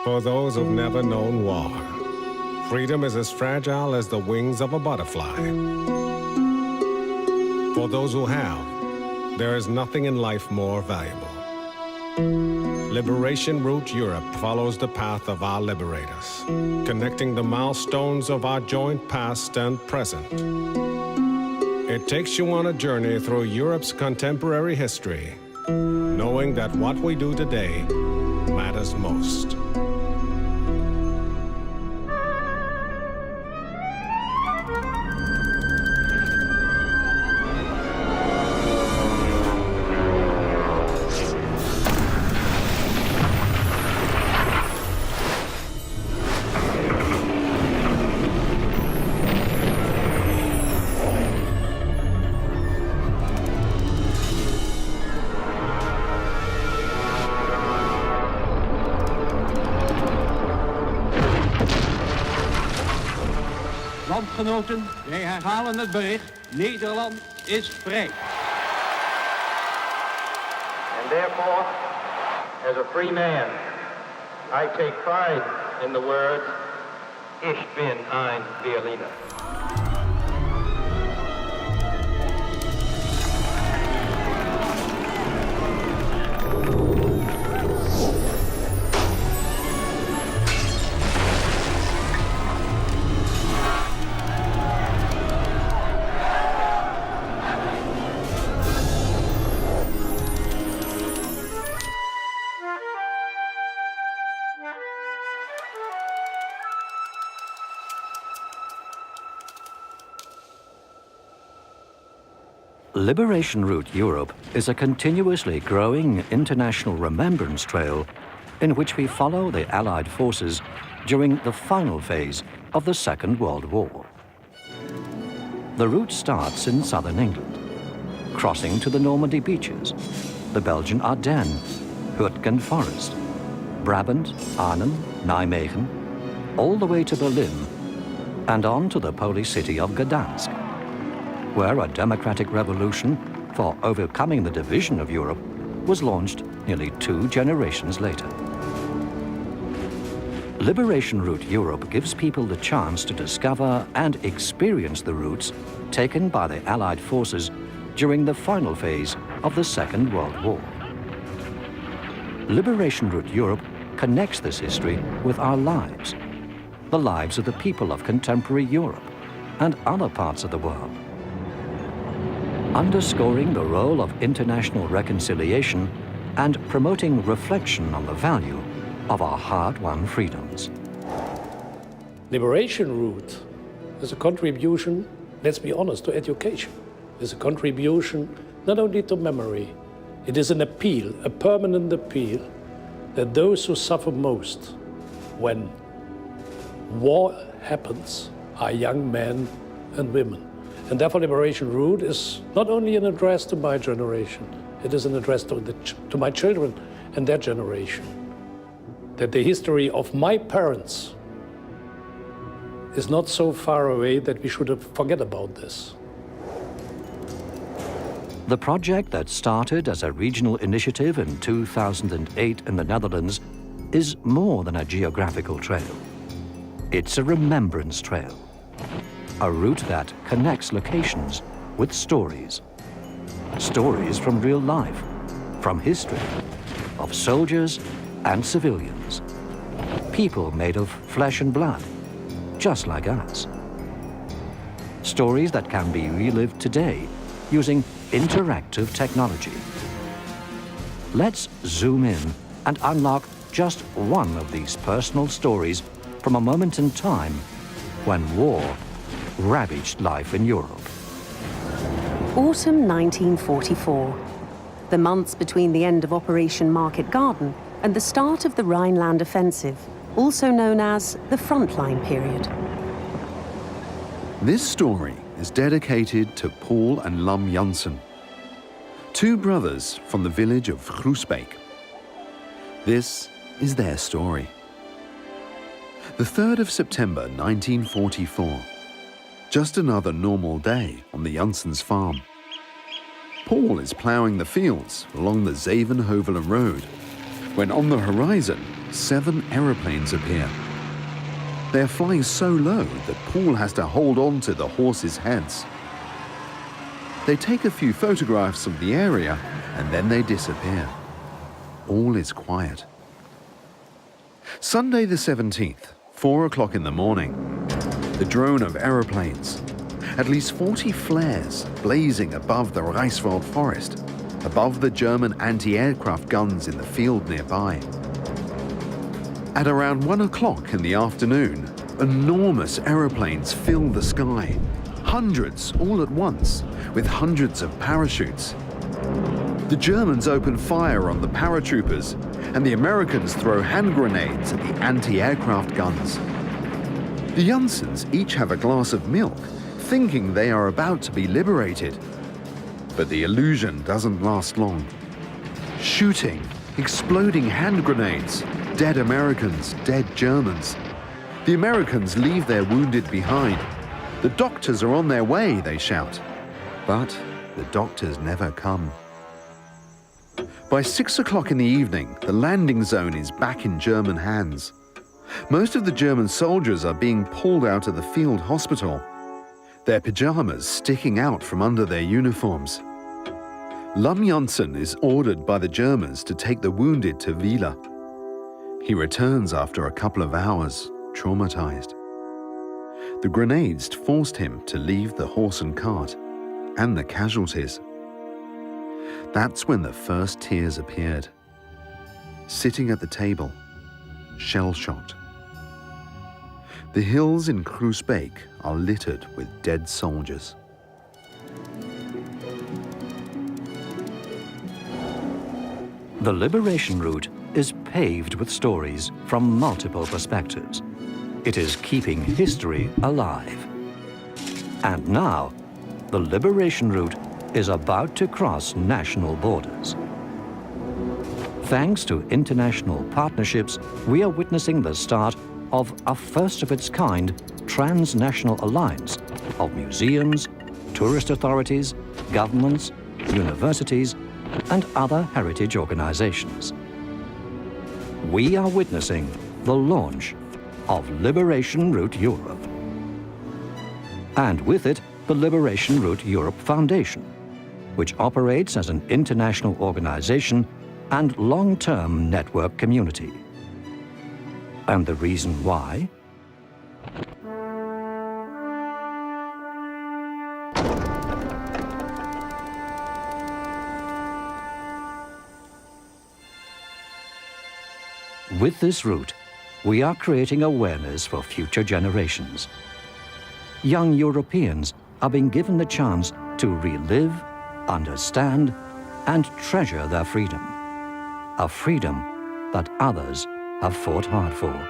For those who've never known war, freedom is as fragile as the wings of a butterfly. For those who have, there is nothing in life more valuable. Liberation Route Europe follows the path of our liberators, connecting the milestones of our joint past and present. It takes you on a journey through Europe's contemporary history, knowing that what we do today matters most. Landgenoten, wij herhalen het bericht. Nederland is vrij. And therefore, as a free man, I take pride in the words, Ich bin ein Berliner. Liberation Route Europe is a continuously growing international remembrance trail in which we follow the Allied forces during the final phase of the Second World War. The route starts in southern England, crossing to the Normandy beaches, the Belgian Ardennes, Hürtgen Forest, Brabant, Arnhem, Nijmegen, all the way to Berlin and on to the Polish city of Gdansk, where a democratic revolution for overcoming the division of Europe was launched nearly 2 generations later. Liberation Route Europe gives people the chance to discover and experience the routes taken by the Allied forces during the final phase of the Second World War. Liberation Route Europe connects this history with our lives, the lives of the people of contemporary Europe and other parts of the world, underscoring the role of international reconciliation and promoting reflection on the value of our hard-won freedoms. Liberation Route is a contribution, let's be honest, to education. It's a contribution not only to memory, it is an appeal, a permanent appeal, that those who suffer most when war happens are young men and women. And therefore, Liberation Route is not only an address to my generation, it is an address to my children and their generation. That the history of my parents is not so far away that we should forget about this. The project that started as a regional initiative in 2008 in the Netherlands is more than a geographical trail. It's a remembrance trail. A route that connects locations with stories. Stories from real life, from history, of soldiers and civilians. People made of flesh and blood, just like us. Stories that can be relived today using interactive technology. Let's zoom in and unlock just one of these personal stories from a moment in time when war ravaged life in Europe. Autumn 1944. The months between the end of Operation Market Garden and the start of the Rhineland Offensive, also known as the Frontline period. This story is dedicated to Paul and Lum Janssen, 2 brothers from the village of Groesbeek. This is their story. The 3rd of September 1944. Just another normal day on the Janssens farm. Paul is ploughing the fields along the Zevenhovelen Road. when on the horizon, 7 aeroplanes appear. They're flying so low that Paul has to hold on to the horses' heads. They take a few photographs of the area and then they disappear. All is quiet. Sunday the 17th, 4 o'clock in the morning. The drone of aeroplanes. At least 40 flares blazing above the Reichswald forest, above the German anti-aircraft guns in the field nearby. At around 1 o'clock in the afternoon, enormous aeroplanes fill the sky. Hundreds all at once, with hundreds of parachutes. The Germans open fire on the paratroopers, and the Americans throw hand grenades at the anti-aircraft guns. The Janssens each have a glass of milk, thinking they are about to be liberated. But the illusion doesn't last long. Shooting, exploding hand grenades, dead Americans, dead Germans. The Americans leave their wounded behind. The doctors are on their way, they shout. But the doctors never come. By 6 o'clock in the evening, the landing zone is back in German hands. Most of the German soldiers are being pulled out of the field hospital, their pajamas sticking out from under their uniforms. Lum Janssen is ordered by the Germans to take the wounded to Wieler. He returns after a couple of hours, traumatized. The grenades forced him to leave the horse and cart and the casualties. That's when the first tears appeared. Sitting at the table, shell-shocked. The hills in Groesbeek are littered with dead soldiers. The liberation route is paved with stories from multiple perspectives. It is keeping history alive. And now, the liberation route is about to cross national borders. Thanks to international partnerships, we are witnessing the start of a first-of-its-kind transnational alliance of museums, tourist authorities, governments, universities, and other heritage organizations. We are witnessing the launch of Liberation Route Europe. And with it, the Liberation Route Europe Foundation, which operates as an international organization and long-term network community. And the reason why? With this route, we are creating awareness for future generations. Young Europeans are being given the chance to relive, understand, and treasure their freedom. A freedom that others have fought hard for.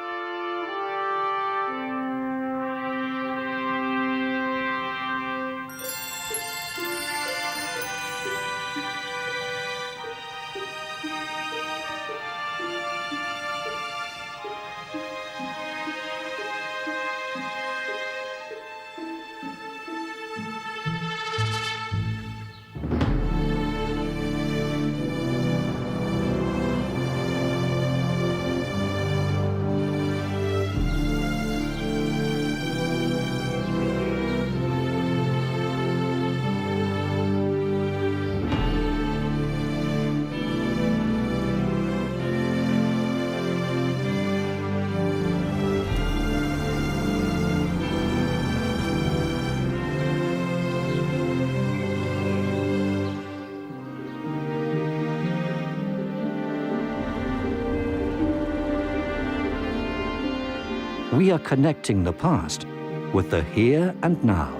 We are connecting the past with the here and now,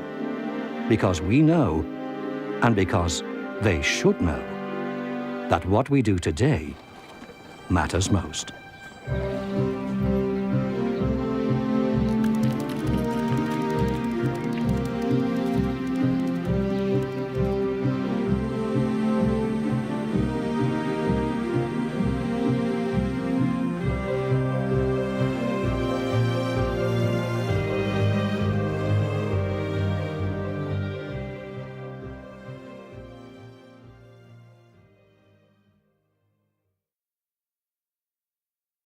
because we know, and because they should know, that what we do today matters most.